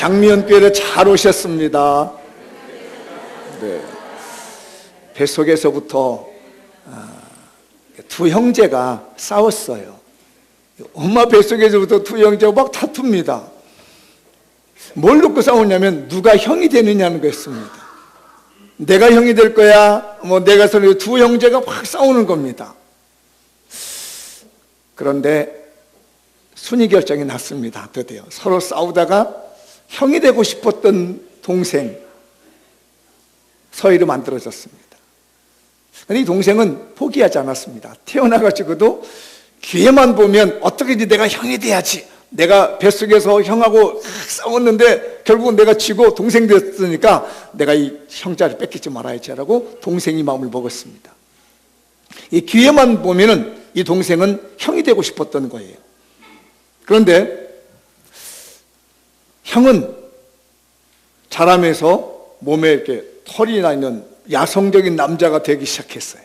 장미연교회로 잘 오셨습니다. 네. 뱃속에서부터 두 형제가 싸웠어요. 엄마 뱃속에서부터 두 형제가 막 다툽니다. 뭘 놓고 싸웠냐면 누가 형이 되느냐는 거였습니다. 내가 형이 될 거야, 내가 소리, 두 형제가 확 싸우는 겁니다. 그런데 순위 결정이 났습니다. 드디어 서로 싸우다가 형이 되고 싶었던 동생 서희로 만들어졌습니다. 근데 이 동생은 포기하지 않았습니다. 태어나가지고도 기회만 보면 어떻게든지 내가 형이 돼야지. 내가 뱃속에서 형하고 싸웠는데 결국은 내가 지고 동생 됐으니까 내가 이 형자를 뺏기지 말아야지 라고 동생이 마음을 먹었습니다. 이 기회만 보면은 이 동생은 형이 되고 싶었던 거예요. 그런데 형은 자라면서 몸에 이렇게 털이 나 있는 야성적인 남자가 되기 시작했어요.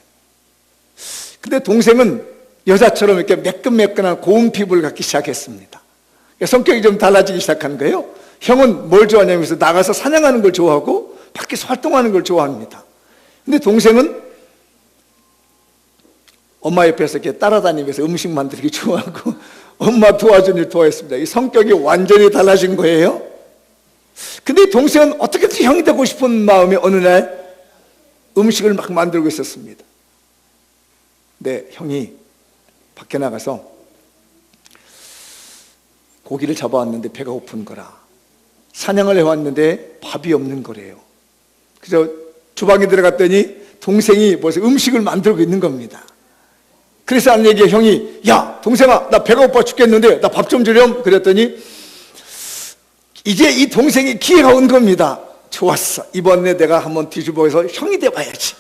근데 동생은 여자처럼 이렇게 매끈매끈한 고운 피부를 갖기 시작했습니다. 성격이 좀 달라지기 시작한 거예요. 형은 뭘 좋아하냐면 나가서 사냥하는 걸 좋아하고 밖에서 활동하는 걸 좋아합니다. 근데 동생은 엄마 옆에서 이렇게 따라다니면서 음식 만들기 좋아하고 엄마 도와주는 일 좋아했습니다. 이 성격이 완전히 달라진 거예요. 근데 동생은 어떻게든 형이 되고 싶은 마음에 어느 날 음식을 막 만들고 있었습니다. 근데 형이 밖에 나가서 고기를 잡아왔는데 배가 고픈 거라. 사냥을 해왔는데 밥이 없는 거래요. 그래서 주방에 들어갔더니 동생이 벌써 음식을 만들고 있는 겁니다. 그래서 한 얘기에 형이, 야 동생아, 나 배가 고파 죽겠는데 나 밥 좀 주렴. 그랬더니 이제 이 동생이 기회가 온 겁니다. 좋았어, 이번에 내가 한번 뒤집어서 형이 돼봐야지.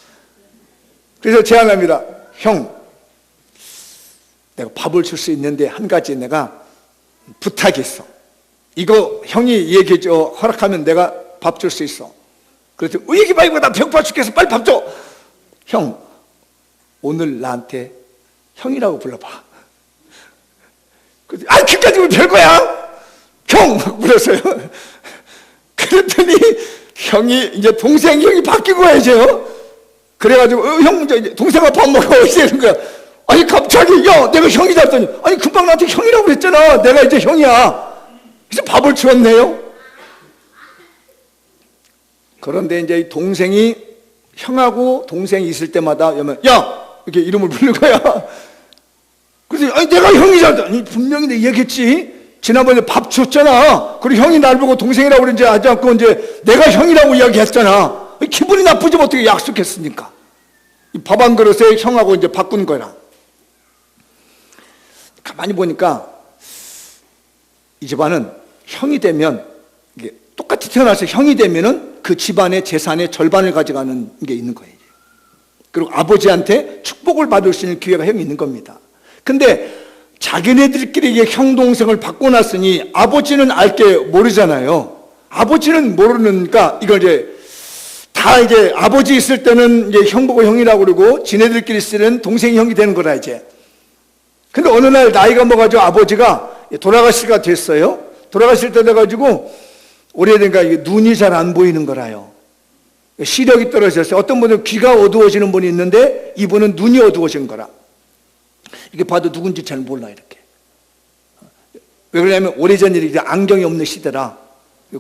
그래서 제안합니다. 형, 내가 밥을 줄 수 있는데 한 가지 내가 부탁이 있어. 이거 형이 얘기해줘. 허락하면 내가 밥 줄 수 있어. 그랬더니 얘기 말고 나 배고파 죽겠어, 빨리 밥 줘. 형, 오늘 나한테 형이라고 불러봐. 그랬더니 그까짓 건 별거야 형 불렀어요. 그랬더니 형이 이제 동생 형이 바뀌고 가야죠. 그래가지고 형 이제 동생아 밥 먹어 이러는 거야. 아니 갑자기 야 내가 형이다 했더니 아니 금방 나한테 형이라고 그랬잖아. 내가 이제 형이야. 그래서 밥을 주었네요. 그런데 이제 동생이 형하고 동생이 있을 때마다 야 이렇게 이름을 부르는 거야. 그래서 아니 내가 형이잖아. 아니 분명히 내가 얘기했지. 지난번에 밥 줬잖아. 그리고 형이 날 보고 동생이라고 그러지 하지 않고 이제 내가 형이라고 이야기했잖아. 기분이 나쁘지 어떻게 약속했으니까. 밥 한 그릇에 형하고 이제 바꾼 거라. 가만히 보니까 이 집안은 형이 되면 이게 똑같이 태어나서 형이 되면은 그 집안의 재산의 절반을 가져가는 게 있는 거예요. 그리고 아버지한테 축복을 받을 수 있는 기회가 형이 있는 겁니다. 근데 자기네들끼리 이게 형 동생을 바꿔놨으니 아버지는 알게 모르잖아요. 아버지는 모르니까 이걸 이제 다 이제 아버지 있을 때는 이제 형 보고 형이라고 그러고 지네들끼리 쓰는 동생이 형이 되는 거라 이제. 근데 어느 날 나이가 먹어가지고 아버지가 돌아가실 때가 됐어요. 돌아가실 때 돼가지고 오래된가 눈이 잘 안 보이는 거라요. 시력이 떨어졌어요. 어떤 분은 귀가 어두워지는 분이 있는데 이분은 눈이 어두워진 거라. 이게 봐도 누군지 잘 몰라 이렇게. 왜 그러냐면 오래전 일이 안경이 없는 시대라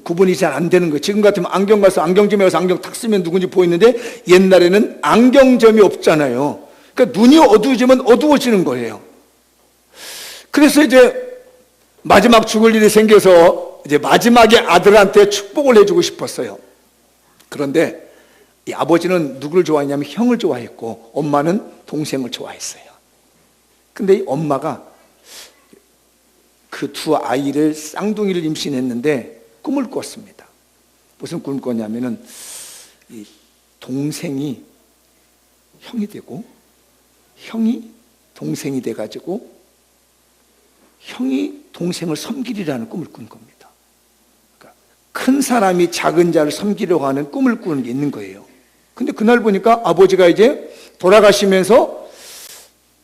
구분이 잘 안 되는 거예요. 지금 같으면 안경 가서 안경점에 가서 안경 탁 쓰면 누군지 보이는데 옛날에는 안경점이 없잖아요. 그러니까 눈이 어두워지면 어두워지는 거예요. 그래서 이제 마지막 죽을 일이 생겨서 이제 마지막에 아들한테 축복을 해주고 싶었어요. 그런데 이 아버지는 누구를 좋아했냐면 형을 좋아했고 엄마는 동생을 좋아했어요. 근데 이 엄마가 그 두 아이를 쌍둥이를 임신했는데 꿈을 꿨습니다. 무슨 꿈을 꿨냐면은 이 동생이 형이 되고 형이 동생이 돼가지고 형이 동생을 섬기리라는 꿈을 꾼 겁니다. 그러니까 큰 사람이 작은 자를 섬기려고 하는 꿈을 꾸는 게 있는 거예요. 근데 그날 보니까 아버지가 이제 돌아가시면서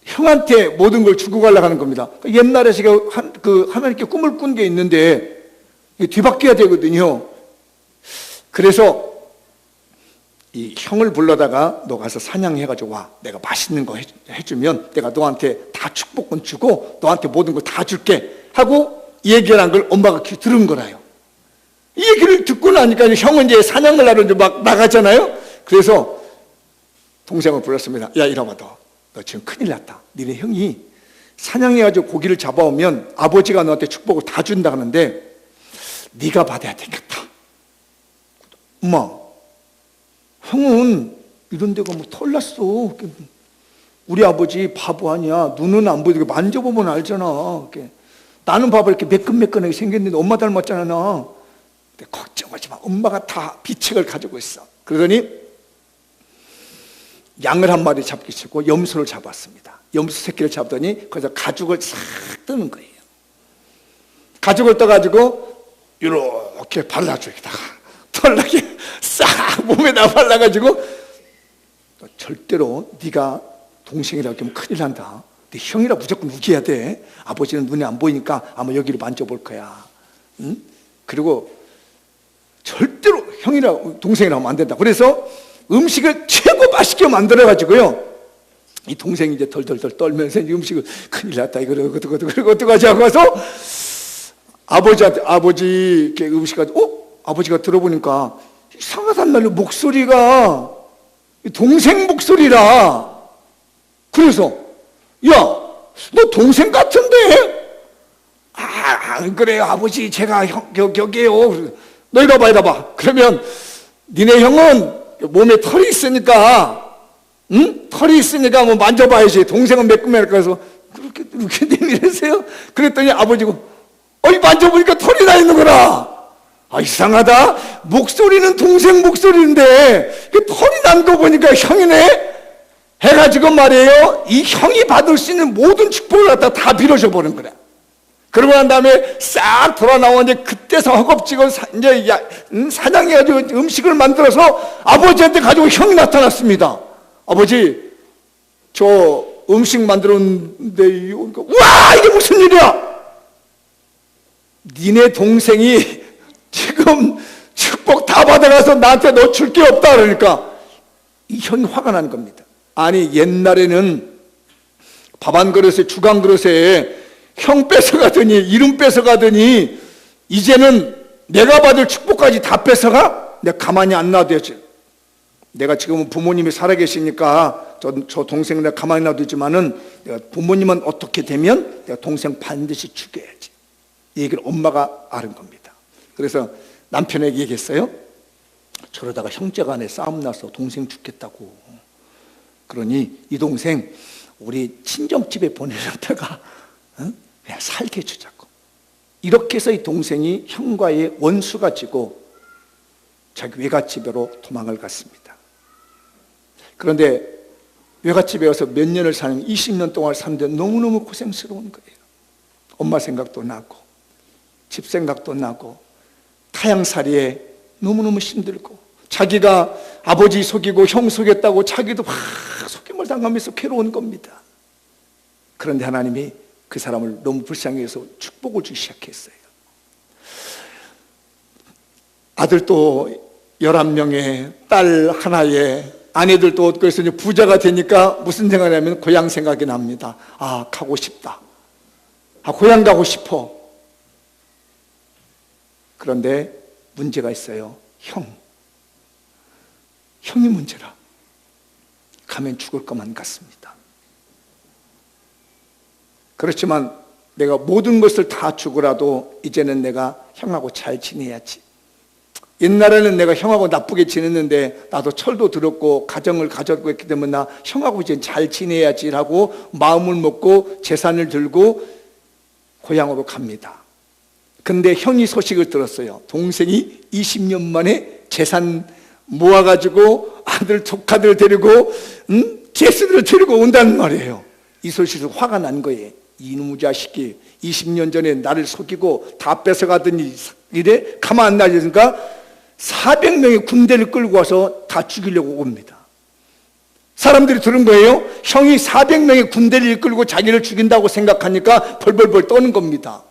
형한테 모든 걸 주고 가려고 하는 겁니다. 옛날에 제가 하나님께 꿈을 꾼 게 있는데 이게 뒤바뀌어야 되거든요. 그래서 이 형을 불러다가 너 가서 사냥해가지고 와. 내가 맛있는 거 해주면 내가 너한테 다 축복권 주고 너한테 모든 걸 다 줄게 하고 얘기를 한 걸 엄마가 들은 거라요. 이 얘기를 듣고 나니까 형은 이제 사냥을 하러 막 나가잖아요. 그래서 동생을 불렀습니다. 야, 이리 와봐. 너 지금 큰일 났다. 니네 형이 사냥해가지고 고기를 잡아오면 아버지가 너한테 축복을 다 준다 하는데 네가 받아야 되겠다. 엄마, 형은 이런 데가 뭐 털났어. 우리 아버지 바보 아니야. 눈은 안 보이고 만져보면 알잖아. 나는 봐봐 이렇게 매끈매끈하게 생겼는데 엄마 닮았잖아 나. 근데 걱정하지 마. 엄마가 다 비책을 가지고 있어. 그러더니 양을 한 마리 잡기 싫고 염소를 잡았습니다. 염소 새끼를 잡더니 거기서 가죽을 싹 뜨는 거예요. 가죽을 떠가지고 이렇게 발라줘. 여기다가 털나게 싹 몸에다 발라가지고 절대로 네가 동생이라고 하면 큰일 난다. 네 형이라 무조건 우겨야 돼. 아버지는 눈에 안 보이니까 아마 여기를 만져볼 거야. 응? 그리고 절대로 형이라 동생이라고 하면 안 된다. 그래서 음식을 최고 맛있게 만들어가지고요. 이 동생이 이제 덜덜덜 떨면서 이 음식을 큰일 났다. 이거 어떡하지 하고 와서 아버지한테 아버지 이렇게 음식 가지고 아버지가 들어보니까 이상하단 말로 목소리가 동생 목소리라. 그래서 야, 너 동생 같은데? 안 그래요 아버지 제가 여기에요. 너 이리 봐봐. 그러면 니네 형은 몸에 털이 있으니까 응? 털이 있으니까 뭐 만져봐야지. 동생은 매끈매끈 해서 그렇게 내밀으세요? 그랬더니 아버지가 만져보니까 털이 나 있는 거라. 이상하다. 목소리는 동생 목소리인데 털이 난 거 보니까 형이네 해가지고 말이에요. 이 형이 받을 수 있는 모든 축복을 갖다 다 빌어줘 보는 거래. 그러고 난 다음에 싹 돌아 나오는데 그때서 허겁지겁 이제 사냥해가지고 음식을 만들어서 아버지한테 가지고 형이 나타났습니다. 아버지, 저 음식 만들었는데 와 이게 무슨 일이야? 니네 동생이 지금 축복 다 받아가서 나한테 너 줄 게 없다 그러니까 이 형이 화가 난 겁니다. 아니 옛날에는 밥 한 그릇에 죽 한 그릇에 형 뺏어가더니 이름 뺏어가더니 이제는 내가 받을 축복까지 다 뺏어가? 내가 가만히 안 놔둬야지. 내가 지금은 부모님이 살아계시니까 저 동생을 내가 가만히 놔두지만은 내가 부모님은 어떻게 되면 내가 동생 반드시 죽여야지. 이 얘기를 엄마가 아는 겁니다. 그래서 남편에게 얘기했어요. 저러다가 형제간에 싸움 나서 동생 죽겠다고. 그러니 이 동생 우리 친정집에 보내려다가 그냥 살게 해주자고. 이렇게 해서 이 동생이 형과의 원수가 지고 자기 외갓집으로 도망을 갔습니다. 그런데 외갓집에 와서 몇 년을 사는 20년 동안 사는데 너무너무 고생스러운 거예요. 엄마 생각도 나고 집 생각도 나고 타향살이에 너무너무 힘들고 자기가 아버지 속이고 형 속였다고 자기도 막 속임을 당하면서 괴로운 겁니다. 그런데 하나님이 그 사람을 너무 불쌍히 해서 축복을 주기 시작했어요. 아들도 11명에 딸 하나에 아내들도 그래서 이제 부자가 되니까 무슨 생각이 나면 고향 생각이 납니다. 가고 싶다. 고향 가고 싶어. 그런데 문제가 있어요. 형이 문제라. 가면 죽을 것만 같습니다. 그렇지만 내가 모든 것을 다 주고라도 이제는 내가 형하고 잘 지내야지. 옛날에는 내가 형하고 나쁘게 지냈는데 나도 철도 들었고 가정을 가졌고 했기 때문에 나 형하고 이제 잘 지내야지라고 마음을 먹고 재산을 들고 고향으로 갑니다. 근데 형이 소식을 들었어요. 동생이 20년 만에 재산 모아가지고 아들 조카들 데리고 제수들을 데리고 온다는 말이에요. 이 소식에서 화가 난 거예요. 이놈의 자식이 20년 전에 나를 속이고 다 뺏어가더니 이래 가만 안 놔주니까 400명의 군대를 끌고 와서 다 죽이려고 옵니다. 사람들이 들은 거예요. 형이 400명의 군대를 이끌고 자기를 죽인다고 생각하니까 벌벌벌 떠는 겁니다.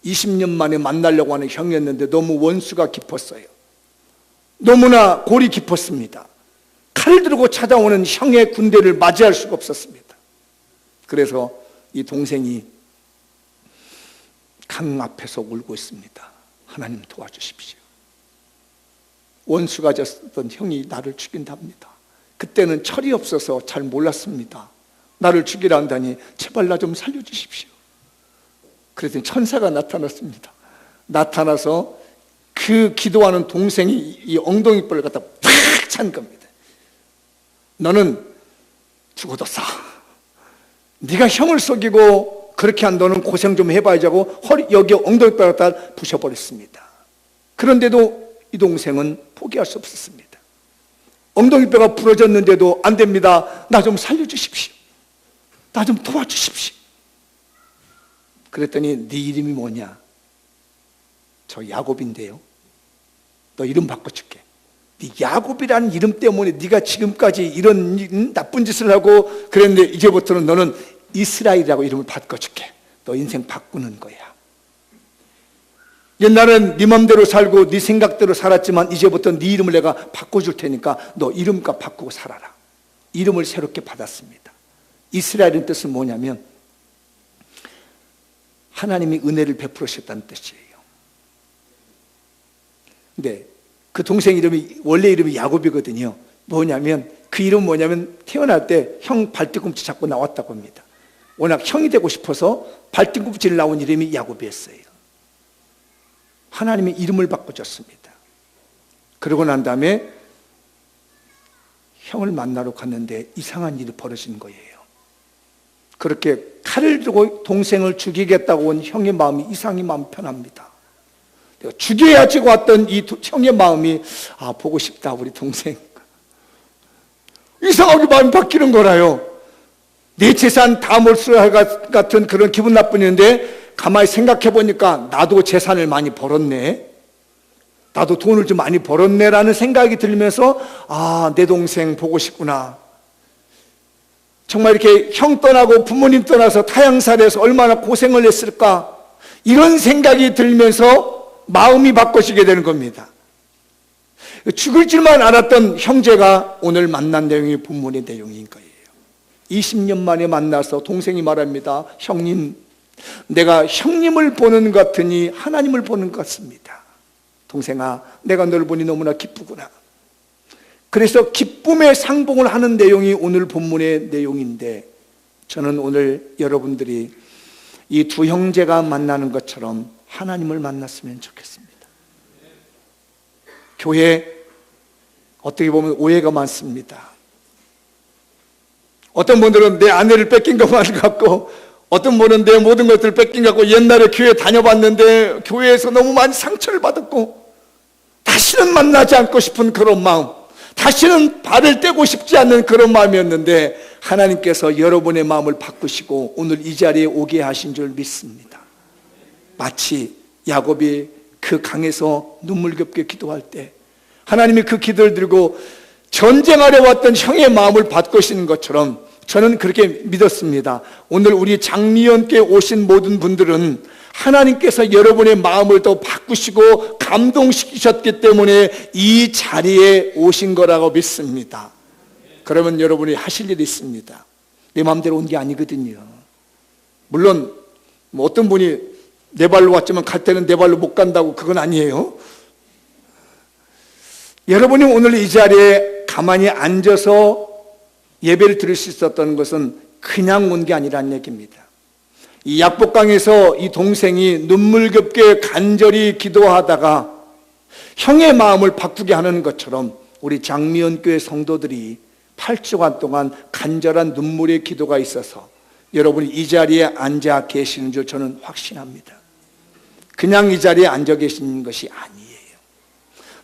20년 만에 만나려고 하는 형이었는데 너무 원수가 깊었어요. 너무나 골이 깊었습니다. 칼을 들고 찾아오는 형의 군대를 맞이할 수가 없었습니다. 그래서 이 동생이 강 앞에서 울고 있습니다. 하나님 도와주십시오. 원수가 졌던 형이 나를 죽인답니다. 그때는 철이 없어서 잘 몰랐습니다. 나를 죽이라 한다니 제발 나 좀 살려주십시오. 그랬더니 천사가 나타났습니다. 나타나서 그 기도하는 동생이 이 엉덩이뼈를 갖다 팍 찬 겁니다. 너는 죽어도 싸. 네가 형을 속이고 그렇게 한 너는 고생 좀 해봐야지 하고 허리 여기 엉덩이뼈를 갖다 부셔버렸습니다. 그런데도 이 동생은 포기할 수 없었습니다. 엉덩이뼈가 부러졌는데도 안 됩니다. 나 좀 살려주십시오. 나 좀 도와주십시오. 그랬더니 네 이름이 뭐냐? 저 야곱인데요. 너 이름 바꿔줄게. 네 야곱이라는 이름 때문에 네가 지금까지 이런 나쁜 짓을 하고 그랬는데 이제부터는 너는 이스라엘이라고 이름을 바꿔줄게. 너 인생 바꾸는 거야. 옛날엔 네 맘대로 살고 네 생각대로 살았지만 이제부터 네 이름을 내가 바꿔줄 테니까 너 이름값 바꾸고 살아라. 이름을 새롭게 받았습니다. 이스라엘의 뜻은 뭐냐면 하나님이 은혜를 베풀으셨다는 뜻이에요. 근데 그 동생 이름이 원래 이름이 야곱이거든요. 뭐냐면 그 이름 뭐냐면 태어날 때 형 발뒤꿈치 잡고 나왔다고 합니다. 워낙 형이 되고 싶어서 발뒤꿈치를 나온 이름이 야곱이었어요. 하나님의 이름을 바꿔줬습니다. 그러고 난 다음에 형을 만나러 갔는데 이상한 일이 벌어진 거예요. 그렇게 칼을 들고 동생을 죽이겠다고 온 형의 마음이 이상히 마음 편합니다. 내가 죽여야지 왔던 이 형의 마음이 보고 싶다 우리 동생. 이상하게 마음이 바뀌는 거라요. 내 재산 다 몰수할 같은 그런 기분 나쁜 일인데 가만히 생각해 보니까 나도 재산을 많이 벌었네. 나도 돈을 좀 많이 벌었네라는 생각이 들면서 내 동생 보고 싶구나. 정말 이렇게 형 떠나고 부모님 떠나서 타향살이해서 얼마나 고생을 했을까 이런 생각이 들면서 마음이 바꿔지게 되는 겁니다. 죽을 줄만 알았던 형제가 오늘 만난 내용이 본문의 내용인 거예요. 20년 만에 만나서 동생이 말합니다. 형님, 내가 형님을 보는 것 같으니 하나님을 보는 것 같습니다. 동생아, 내가 널 보니 너무나 기쁘구나. 그래서 기쁨의 상봉을 하는 내용이 오늘 본문의 내용인데 저는 오늘 여러분들이 이 두 형제가 만나는 것처럼 하나님을 만났으면 좋겠습니다. 교회 어떻게 보면 오해가 많습니다. 어떤 분들은 내 아내를 뺏긴 것만 같고 어떤 분은 내 모든 것들을 뺏긴 것 같고 옛날에 교회 다녀봤는데 교회에서 너무 많이 상처를 받았고 다시는 만나지 않고 싶은 그런 마음, 다시는 발을 떼고 싶지 않는 그런 마음이었는데 하나님께서 여러분의 마음을 바꾸시고 오늘 이 자리에 오게 하신 줄 믿습니다. 마치 야곱이 그 강에서 눈물겹게 기도할 때 하나님이 그 기도를 들고 전쟁하려 왔던 형의 마음을 바꾸시는 것처럼 저는 그렇게 믿었습니다. 오늘 우리 장미연께 오신 모든 분들은 하나님께서 여러분의 마음을 더 바꾸시고 감동시키셨기 때문에 이 자리에 오신 거라고 믿습니다. 그러면 여러분이 하실 일이 있습니다. 내 마음대로 온 게 아니거든요. 물론 어떤 분이 내 발로 왔지만 갈 때는 내 발로 못 간다고 그건 아니에요. 여러분이 오늘 이 자리에 가만히 앉아서 예배를 드릴 수 있었던 것은 그냥 온 게 아니라는 얘기입니다. 이 약복강에서 이 동생이 눈물겹게 간절히 기도하다가 형의 마음을 바꾸게 하는 것처럼 우리 장미연교회 성도들이 8주간 동안 간절한 눈물의 기도가 있어서 여러분이 이 자리에 앉아 계시는 줄 저는 확신합니다. 그냥 이 자리에 앉아 계시는 것이 아니에요.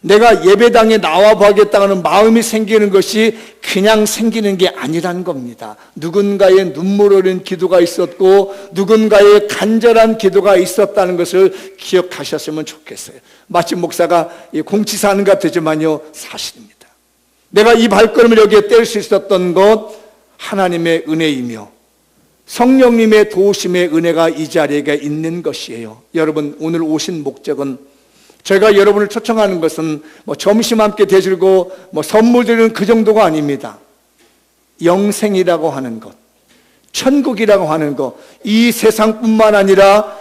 내가 예배당에 나와봐야겠다는 마음이 생기는 것이 그냥 생기는 게 아니라는 겁니다. 누군가의 눈물 흘린 기도가 있었고 누군가의 간절한 기도가 있었다는 것을 기억하셨으면 좋겠어요. 마치 목사가 공치사하는 것 같지만요, 사실입니다. 내가 이 발걸음을 여기에 뗄 수 있었던 것 하나님의 은혜이며 성령님의 도우심의 은혜가 이 자리에 있는 것이에요. 여러분, 오늘 오신 목적은, 제가 여러분을 초청하는 것은 점심 함께 대줄고 선물 드리는 그 정도가 아닙니다. 영생이라고 하는 것, 천국이라고 하는 것, 이 세상뿐만 아니라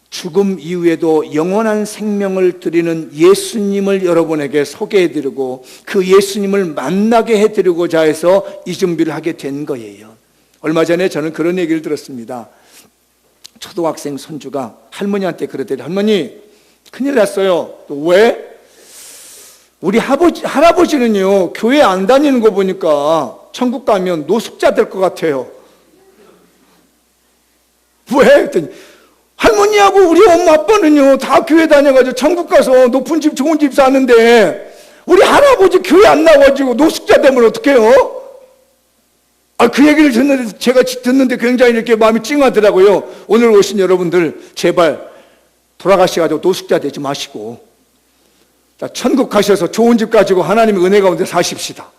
죽음 이후에도 영원한 생명을 드리는 예수님을 여러분에게 소개해드리고 그 예수님을 만나게 해드리고자 해서 이 준비를 하게 된 거예요. 얼마 전에 저는 그런 얘기를 들었습니다. 초등학생 손주가 할머니한테 그러더니, 할머니 큰일 났어요. 또 왜? 우리 할아버지는요 교회 안 다니는 거 보니까 천국 가면 노숙자 될 것 같아요. 왜? 했더니 할머니하고 우리 엄마 아빠는요 다 교회 다녀가지고 천국 가서 높은 집 좋은 집 사는데 우리 할아버지 교회 안 나와가지고 노숙자 되면 어떡해요? 그 얘기를 제가 듣는데 굉장히 이렇게 마음이 찡하더라고요. 오늘 오신 여러분들 제발 돌아가셔가지고 노숙자 되지 마시고 천국 가셔서 좋은 집 가지고 하나님의 은혜 가운데 사십시다.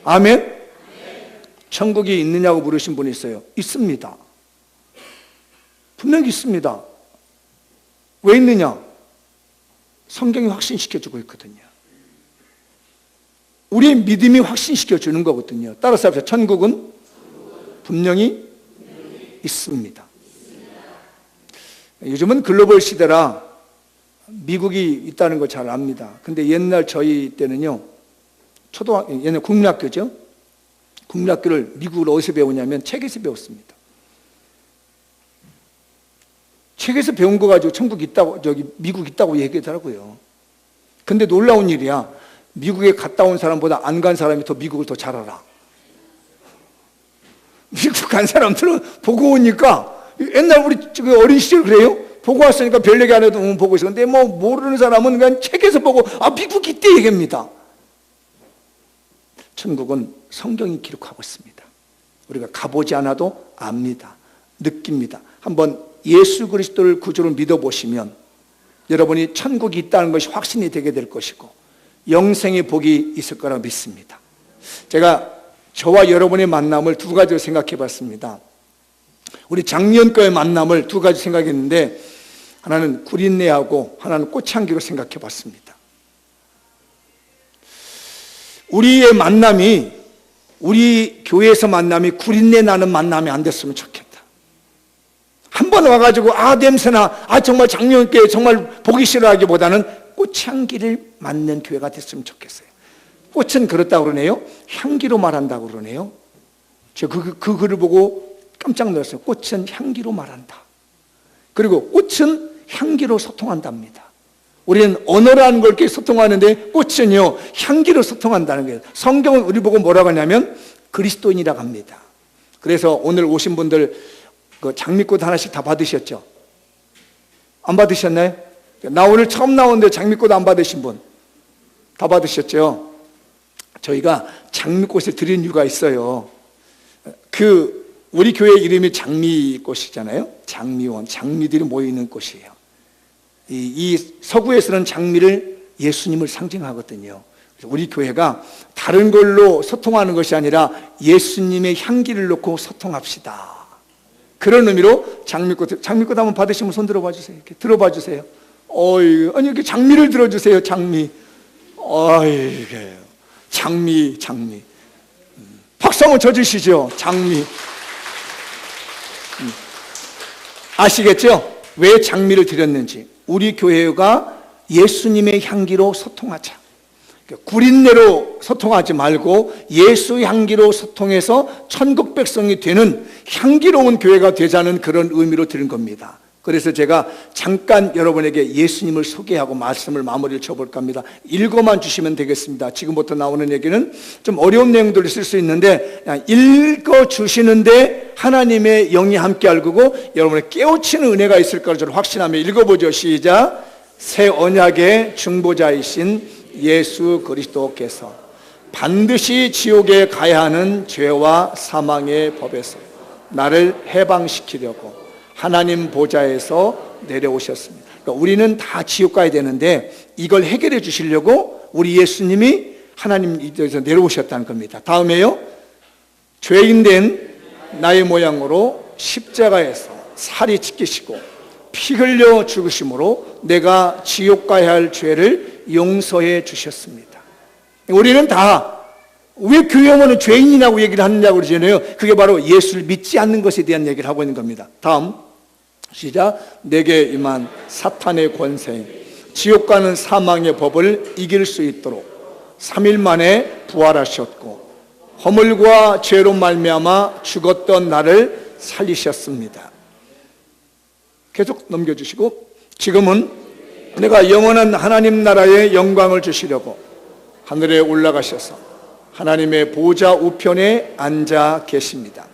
아멘? 천국이 있느냐고 물으신 분이 있어요. 있습니다. 분명히 있습니다. 왜 있느냐? 성경이 확신시켜주고 있거든요. 우리의 믿음이 확신시켜주는 거거든요. 따라서 합시다. 천국은 분명히 있습니다. 요즘은 글로벌 시대라 미국이 있다는 거 잘 압니다. 근데 옛날 저희 때는요, 옛날 국민학교죠? 국민학교를 미국을 어디서 배우냐면 책에서 배웠습니다. 책에서 배운 거 가지고 천국 있다고, 미국 있다고 얘기하더라고요. 근데 놀라운 일이야. 미국에 갔다 온 사람보다 안 간 사람이 더 미국을 더 잘 알아. 미국 간 사람들은 보고 오니까, 옛날 우리 어린 시절 그래요? 보고 왔으니까 별 얘기 안 해도 보고 있어. 근데 모르는 사람은 그냥 책에서 보고, 미국 있대 얘기합니다. 천국은 성경이 기록하고 있습니다. 우리가 가보지 않아도 압니다. 느낍니다. 한번 예수 그리스도를 구주로 믿어보시면 여러분이 천국이 있다는 것이 확신이 되게 될 것이고 영생의 복이 있을 거라고 믿습니다. 제가 저와 여러분의 만남을 두 가지로 생각해 봤습니다. 우리 작년과의 만남을 두 가지 생각했는데 하나는 구린내하고 하나는 꽃향기로 생각해 봤습니다. 우리의 만남이, 우리 교회에서 만남이 구린내 나는 만남이 안 됐으면 좋겠다. 한 번 와가지고 냄새나, 정말 작년께 정말 보기 싫어하기보다는 꽃향기를 맡는 교회가 됐으면 좋겠어요. 꽃은 그렇다고 그러네요. 향기로 말한다고 그러네요. 제가 그 글을 보고 깜짝 놀랐어요. 꽃은 향기로 말한다. 그리고 꽃은 향기로 소통한답니다. 우리는 언어라는 걸 이렇게 소통하는데 꽃은요 향기로 소통한다는 거예요. 성경은 우리 보고 뭐라고 하냐면 그리스도인이라고 합니다. 그래서 오늘 오신 분들 그 장미꽃 하나씩 다 받으셨죠? 안 받으셨나요? 나 오늘 처음 나오는데 장미꽃 안 받으신 분 다 받으셨죠? 저희가 장미꽃을 드린 이유가 있어요. 우리 교회 이름이 장미꽃이잖아요. 장미원, 장미들이 모여있는 꽃이에요. 이 서구에서는 장미를 예수님을 상징하거든요. 그래서 우리 교회가 다른 걸로 소통하는 것이 아니라 예수님의 향기를 놓고 소통합시다. 그런 의미로 장미꽃 한번 받으시면 손 들어봐 주세요. 이렇게 들어봐 주세요. 아니 이렇게 장미를 들어주세요. 장미. 장미. 박수 한번 쳐주시죠. 장미. 아시겠죠? 왜 장미를 드렸는지. 우리 교회가 예수님의 향기로 소통하자. 구린내로 소통하지 말고 예수 향기로 소통해서 천국 백성이 되는 향기로운 교회가 되자는 그런 의미로 드린 겁니다. 그래서 제가 잠깐 여러분에게 예수님을 소개하고 말씀을 마무리를 쳐볼까 합니다. 읽어만 주시면 되겠습니다. 지금부터 나오는 얘기는 좀 어려운 내용들을 쓸 수 있는데 그냥 읽어주시는데 하나님의 영이 함께 알고 여러분의 깨우치는 은혜가 있을 거를 저는 확신하며 읽어보죠. 시작. 새 언약의 중보자이신 예수 그리스도께서 반드시 지옥에 가야 하는 죄와 사망의 법에서 나를 해방시키려고 하나님 보좌에서 내려오셨습니다. 그러니까 우리는 다 지옥 가야 되는데 이걸 해결해 주시려고 우리 예수님이 하나님께서 내려오셨다는 겁니다. 다음에요. 죄인 된 나의 모양으로 십자가에서 살이 찢기시고 피 흘려 죽으심으로 내가 지옥 가야 할 죄를 용서해 주셨습니다. 우리는 다 왜 교회 오면 죄인이라고 얘기를 하느냐고 그러잖아요. 그게 바로 예수를 믿지 않는 것에 대한 얘기를 하고 있는 겁니다. 다음 시작. 내게 임한 사탄의 권세, 지옥 가는 사망의 법을 이길 수 있도록 3일 만에 부활하셨고 허물과 죄로 말미암아 죽었던 나를 살리셨습니다. 계속 넘겨주시고, 지금은 내가 영원한 하나님 나라의 영광을 주시려고 하늘에 올라가셔서 하나님의 보좌 우편에 앉아 계십니다.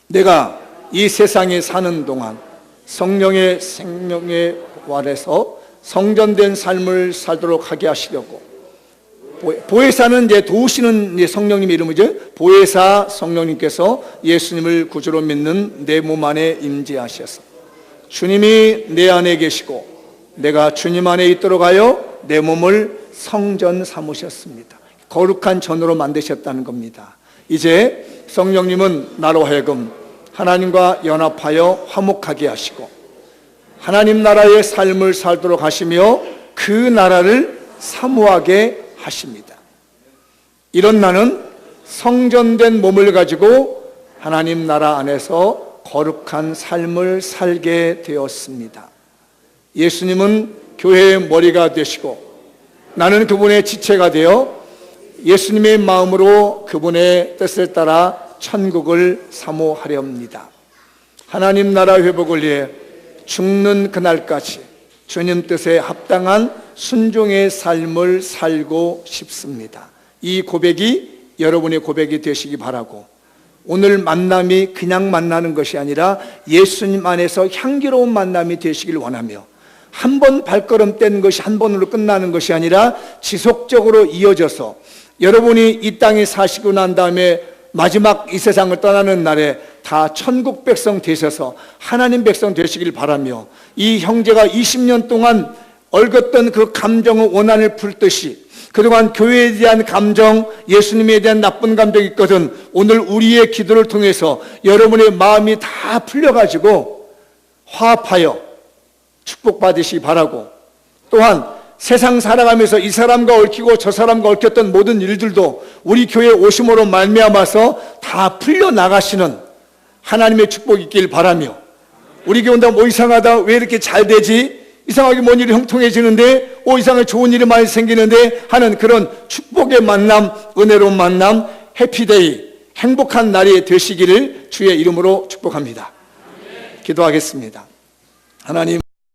내가 이 세상에 사는 동안 성령의 생명의 활에서 성전된 삶을 살도록 하게 하시려고, 보혜사는 이제 도우시는 성령님의 이름이죠. 보혜사 성령님께서 예수님을 구주로 믿는 내 몸 안에 임재하셔서 주님이 내 안에 계시고 내가 주님 안에 있도록 하여 내 몸을 성전 삼으셨습니다. 거룩한 전으로 만드셨다는 겁니다. 이제 성령님은 나로 하여금 하나님과 연합하여 화목하게 하시고 하나님 나라의 삶을 살도록 하시며 그 나라를 사모하게 하십니다. 이런 나는 성전된 몸을 가지고 하나님 나라 안에서 거룩한 삶을 살게 되었습니다. 예수님은 교회의 머리가 되시고 나는 그분의 지체가 되어 예수님의 마음으로 그분의 뜻을 따라 천국을 사모하려 합니다. 하나님 나라 회복을 위해 죽는 그날까지 주님 뜻에 합당한 순종의 삶을 살고 싶습니다. 이 고백이 여러분의 고백이 되시기 바라고, 오늘 만남이 그냥 만나는 것이 아니라 예수님 안에서 향기로운 만남이 되시길 원하며, 한 번 발걸음 뗀 것이 한 번으로 끝나는 것이 아니라 지속적으로 이어져서 여러분이 이 땅에 사시고 난 다음에 마지막 이 세상을 떠나는 날에 다 천국 백성 되셔서 하나님 백성 되시길 바라며, 이 형제가 20년 동안 얽었던 그 감정의 원한을 풀듯이 그동안 교회에 대한 감정, 예수님에 대한 나쁜 감정이 있거든 오늘 우리의 기도를 통해서 여러분의 마음이 다 풀려가지고 화합하여 축복받으시기 바라고, 또한 세상 살아가면서 이 사람과 얽히고 저 사람과 얽혔던 모든 일들도 우리 교회 오심으로 말미암아서 다 풀려나가시는 하나님의 축복이 있길 바라며, 우리 교회 온다면 이상하다, 왜 이렇게 잘 되지? 이상하게 뭔 일이 형통해지는데, 이상하게 좋은 일이 많이 생기는데 하는 그런 축복의 만남, 은혜로운 만남, 해피데이, 행복한 날이 되시기를 주의 이름으로 축복합니다. 기도하겠습니다. 하나님,